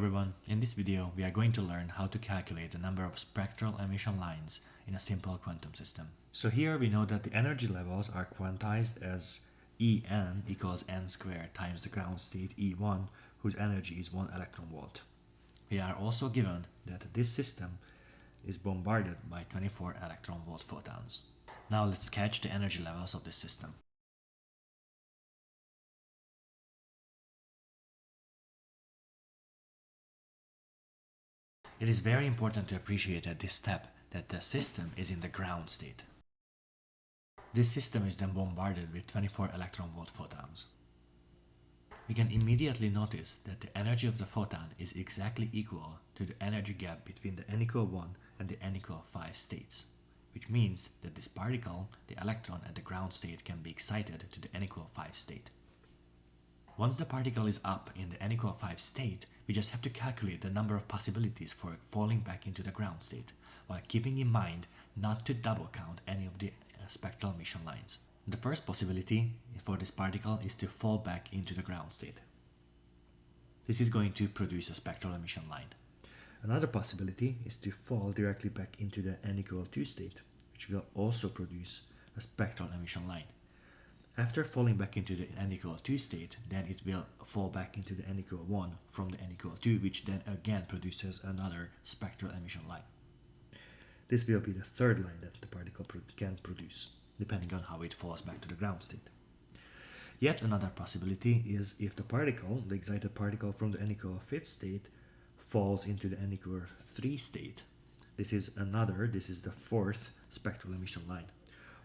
everyone, in this video we are going to learn how to calculate the number of spectral emission lines in a simple quantum system. So here we know that the energy levels are quantized as En equals n squared times the ground state E1, whose energy is 1 electron volt. We are also given that this system is bombarded by 24 electron volt photons. Now let's sketch the energy levels of this system. It is very important to appreciate at this step that the system is in the ground state. This system is then bombarded with 24 electron volt photons. We can immediately notice that the energy of the photon is exactly equal to the energy gap between the n equal 1 and the n equal 5 states, which means that this particle, the electron at the ground state, can be excited to the n equal 5 state. Once the particle is up in the n equal 5 state, we just have to calculate the number of possibilities for falling back into the ground state, while keeping in mind not to double count any of the spectral emission lines. The first possibility for this particle is to fall back into the ground state. This is going to produce a spectral emission line. Another possibility is to fall directly back into the n equal 2 state, which will also produce a spectral emission line. After falling back into the n equal 2 state, then it will fall back into the n equal 1 from the n equal 2, which then again produces another spectral emission line. This will be the third line that the particle can produce, depending on how it falls back to the ground state. Yet another possibility is if the particle, the excited particle from the n equal 5 state, falls into the n equal 3 state. This is the fourth spectral emission line.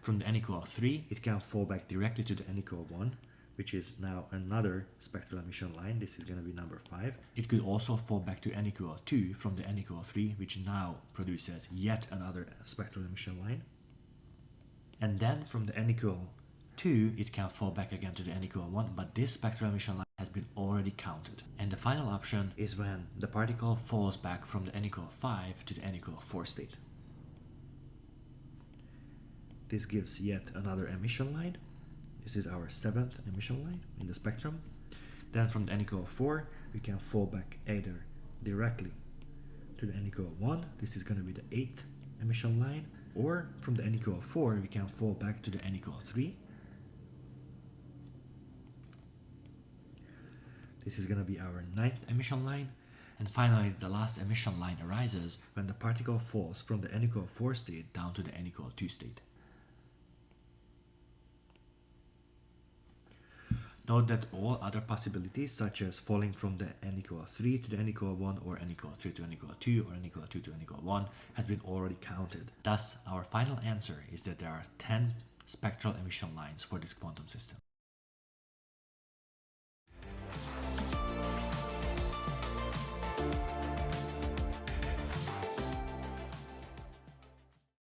From the n equal 3, it can fall back directly to the n equal 1, which is now another spectral emission line. This is going to be number 5. It could also fall back to n equal 2 from the n equal 3, which now produces yet another spectral emission line. And then from the n equal 2, it can fall back again to the n equal 1, but this spectral emission line has been already counted. And the final option is when the particle falls back from the n equal 5 to the n equal 4 state. This gives yet another emission line. This is our 7th emission line in the spectrum. Then from the n equal 4, we can fall back either directly to the n equal 1. This is going to be the 8th emission line. Or from the n equal 4, we can fall back to the n equal 3. This is going to be our 9th emission line. And finally, the last emission line arises when the particle falls from the n equal 4 state down to the n equal 2 state. Note that all other possibilities, such as falling from the n equal 3 to the n equal 1, or n equal 3 to n equal 2, or n equal 2 to n equal 1, has been already counted. Thus, our final answer is that there are 10 spectral emission lines for this quantum system.